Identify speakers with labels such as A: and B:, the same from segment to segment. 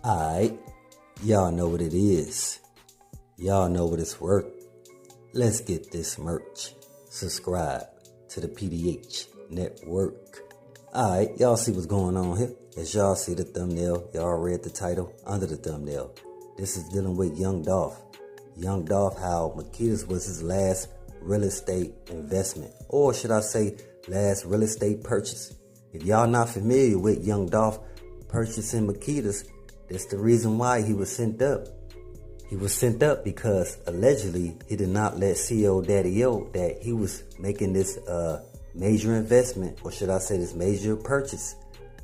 A: Alright, y'all know what it is. Y'all know what it's worth. Let's get this merch. Subscribe to the PDH Network. Alright, y'all see what's going on here. As y'all see the thumbnail, y'all read the title under the thumbnail. This is dealing with Young Dolph. Young Dolph, how Makedas was his last real estate investment. Or should I say, last real estate purchase. If y'all not familiar with Young Dolph purchasing Makedas, that's the reason why he was sent up. He was sent up because allegedly he did not let P.R.E Daddie O that he was making this major investment, or should I say this major purchase,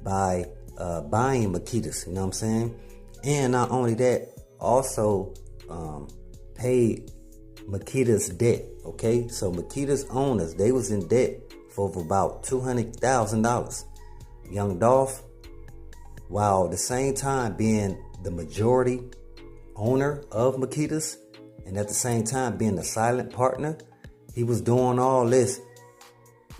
A: by buying Makedas, you know what I'm saying? And not only that, also paid Makedas debt, okay? So Makedas owners, they was in debt for over about $200,000. Young Dolph, while at the same time being the majority owner of Makedas, and at the same time being the silent partner, he was doing all this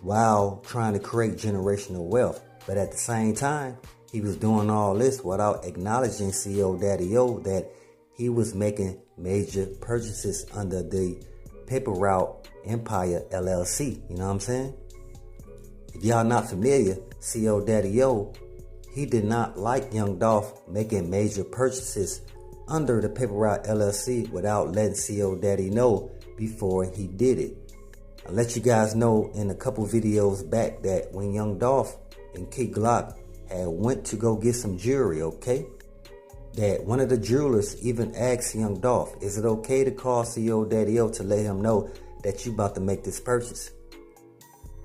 A: while trying to create generational wealth. But at the same time, he was doing all this without acknowledging P.R.E Daddie O that he was making major purchases under the P.R.E Empire LLC. You know what I'm saying? If y'all not familiar, P.R.E Daddie O, he did not like Young Dolph making major purchases under the P.R.E LLC without letting P.R.E Daddie know before he did it. I let you guys know in a couple videos back that when Young Dolph and Kid Glock had went to go get some jewelry, okay, that one of the jewelers even asked Young Dolph, is it okay to call P.R.E Daddie O to let him know that you about to make this purchase?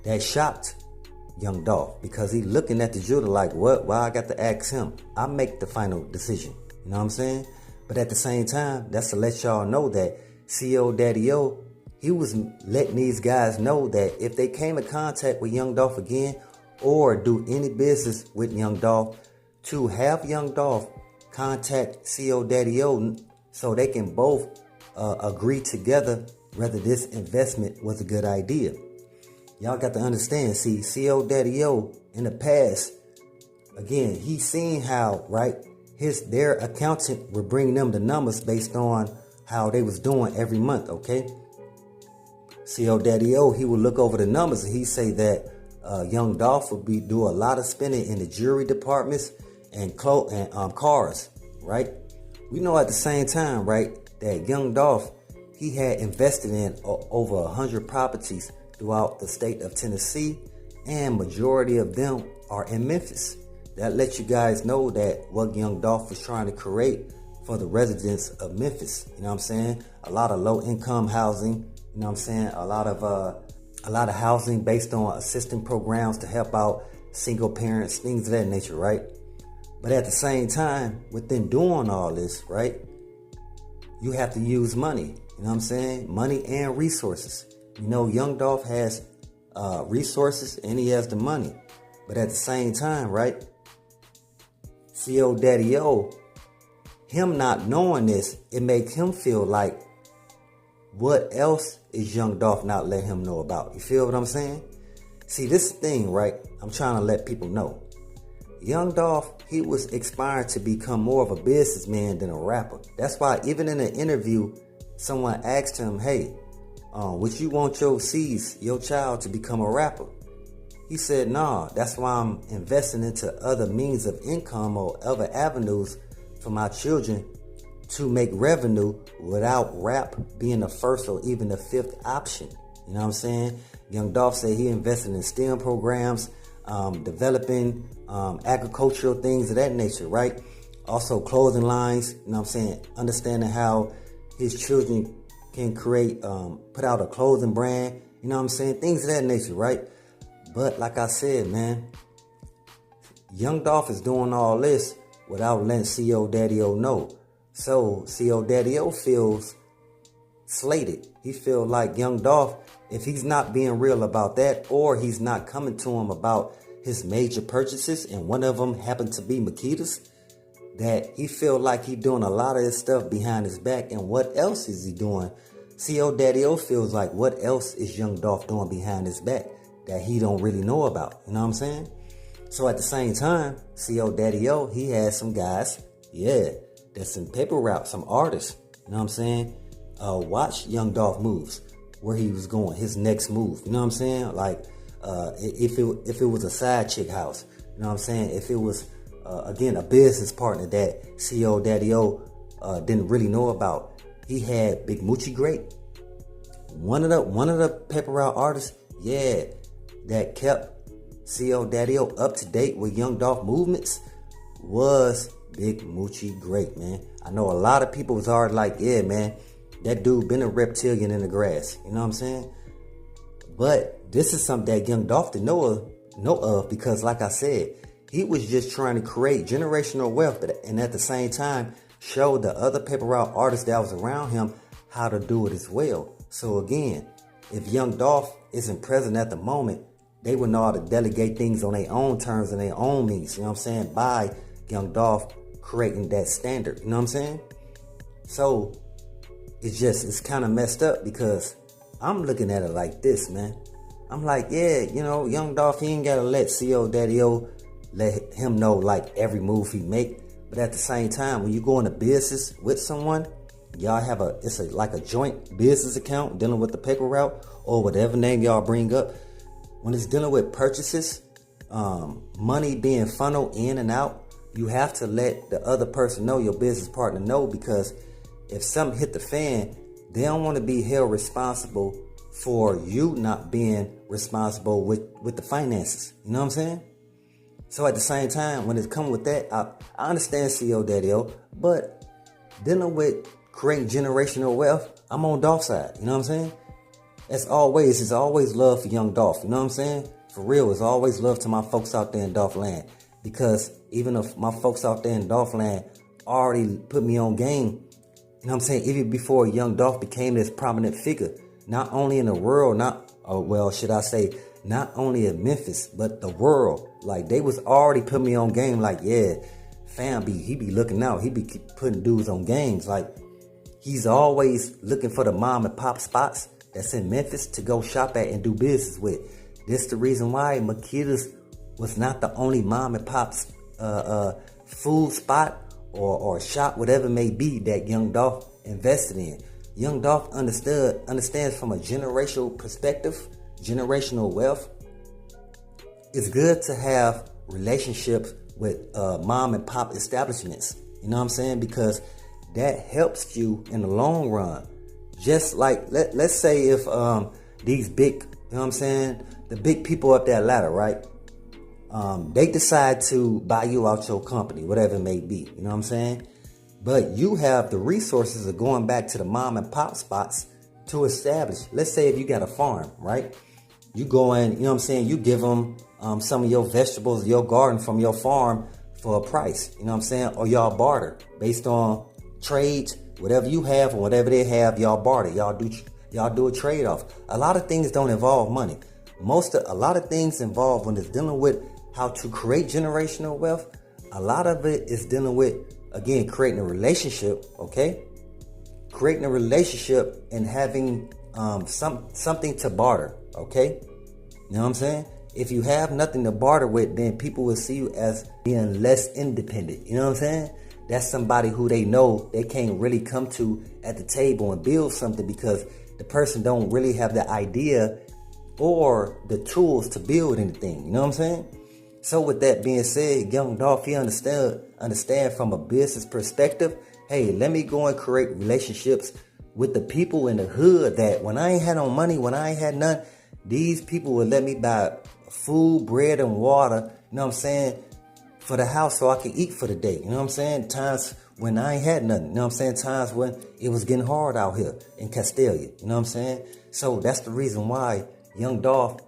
A: That shocked Young Dolph because he looking at the jeweler like, what? Why I got to ask him? I make the final decision. You know what I'm saying? But at the same time, that's to let y'all know that P.R.E Daddie O, he was letting these guys know that if they came in contact with Young Dolph again or do any business with Young Dolph, to have Young Dolph contact P.R.E Daddie O so they can both agree together whether this investment was a good idea. Y'all got to understand, see, P.R.E Daddie O in the past, again, he seen how, right, their accountant would bring them the numbers based on how they was doing every month, okay? P.R.E Daddie O, he would look over the numbers and he'd say that Young Dolph would do a lot of spending in the jewelry departments and cars, right? We know at the same time, right, that Young Dolph, he had invested in over 100 properties throughout the state of Tennessee, and majority of them are in Memphis. That lets you guys know that what Young Dolph was trying to create for the residents of Memphis. You know what I'm saying? A lot of low-income housing. You know what I'm saying? A lot of housing based on assistance programs to help out single parents, things of that nature, right? But at the same time, within doing all this, right, you have to use money. You know what I'm saying? Money and resources. You know, Young Dolph has resources and he has the money. But at the same time, right, P.R.E Daddie O, him not knowing this, it makes him feel like, what else is Young Dolph not letting him know about? You feel what I'm saying? See, this thing, right, I'm trying to let people know. Young Dolph, he was aspiring to become more of a businessman than a rapper. That's why even in an interview, someone asked him, hey, would you want your child to become a rapper? He said, nah, that's why I'm investing into other means of income or other avenues for my children to make revenue without rap being the first or even the fifth option. You know what I'm saying? Young Dolph said he invested in STEM programs, developing agricultural things of that nature, right? Also clothing lines, you know what I'm saying? Understanding how his children can create, put out a clothing brand, you know what I'm saying? Things of that nature, right? But like I said, man, Young Dolph is doing all this without letting P.R.E Daddie O know. So P.R.E Daddie O feels slated. He feels like Young Dolph, if he's not being real about that, or he's not coming to him about his major purchases, and one of them happened to be Makedas, that he feel like he doing a lot of this stuff behind his back. And what else is he doing? P.R.E Daddie O feels like, what else is Young Dolph doing behind his back that he don't really know about? You know what I'm saying? So at the same time, P.R.E Daddie O, he had some guys, Yeah, that's some paper route, some artists. You know what I'm saying? Watch Young Dolph moves, where he was going, his next move. You know what I'm saying? Like, if it was a side chick house, you know what I'm saying? If it was again a business partner that C.R.E Daddie O didn't really know about, he had Big Moochie Great. One of the paper route artists, yeah, that kept C.R.E Daddie O up to date with Young Dolph movements was Big Moochie Great, man. I know a lot of people was already like, yeah, man, that dude been a reptilian in the grass. You know what I'm saying? But this is something that Young Dolph didn't know of because, like I said, he was just trying to create generational wealth, and at the same time show the other paper route artists that was around him how to do it as well. So again, if Young Dolph isn't present at the moment, they would know how to delegate things on their own terms and their own means. You know what I'm saying? By Young Dolph creating that standard. You know what I'm saying? So it's kind of messed up because I'm looking at it like this, man. I'm like, yeah, you know, Young Dolph, he ain't gotta let C.R.E Daddie O let him know like every move he make. But at the same time, when you go into business with someone, y'all have like a joint business account dealing with the paper route or whatever name y'all bring up. When it's dealing with purchases, money being funneled in and out, you have to let the other person know, your business partner know, because if something hit the fan, they don't want to be held responsible for you not being responsible with the finances. You know what I'm saying? So at the same time, when it comes with that, I understand C.R.E Daddie O, but dealing with creating generational wealth, I'm on Dolph's side. You know what I'm saying? It's always love for Young Dolph. You know what I'm saying? For real, it's always love to my folks out there in Dolph land. Because even if my folks out there in Dolph land already put me on game, you know what I'm saying? Even before Young Dolph became this prominent figure, not only in the world, not only in Memphis, but the world. Like, they was already putting me on game. Like, yeah, fam, he be looking out. He be putting dudes on games. Like, he's always looking for the mom and pop spots that's in Memphis to go shop at and do business with. This the reason why Makedas was not the only mom and pop's food spot or shop, whatever it may be, that Young Dolph invested in. Young Dolph understands from a generational perspective, generational wealth. It's good to have relationships with mom and pop establishments. You know what I'm saying? Because that helps you in the long run. Just like, let's say if these big, you know what I'm saying, the big people up that ladder, right? They decide to buy you out your company, whatever it may be. You know what I'm saying? But you have the resources of going back to the mom and pop spots to establish. Let's say if you got a farm, right? You go in, you know what I'm saying? You give them some of your vegetables, your garden from your farm for a price. You know what I'm saying? Or y'all barter based on trades. Whatever you have or whatever they have, y'all barter. Y'all do a trade-off. A lot of things don't involve money. A lot of things involve, when it's dealing with how to create generational wealth, a lot of it is dealing with, again, creating a relationship, okay? Creating a relationship and having something to barter, okay? You know what I'm saying? If you have nothing to barter with, then people will see you as being less independent. You know what I'm saying? That's somebody who they know they can't really come to at the table and build something because the person don't really have the idea or the tools to build anything. You know what I'm saying? So with that being said, Young Dolph, he understand from a business perspective, hey, let me go and create relationships with the people in the hood that when I ain't had no money, when I ain't had none, these people would let me buy food, bread, and water, you know what I'm saying, for the house so I can eat for the day. You know what I'm saying? Times when I ain't had nothing. You know what I'm saying? Times when it was getting hard out here in Castelia. You know what I'm saying? So that's the reason why Young Dolph,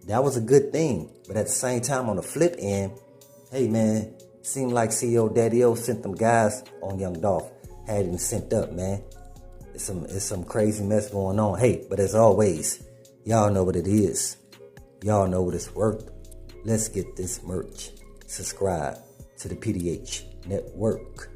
A: that was a good thing. But at the same time, on the flip end, hey man, seemed like C.R.E Daddie O sent them guys on Young Dolph. Had him sent up, man. It's some crazy mess going on. Hey, but as always, y'all know what it is. Y'all know what it's worth. Let's get this merch. Subscribe to the PDH Network.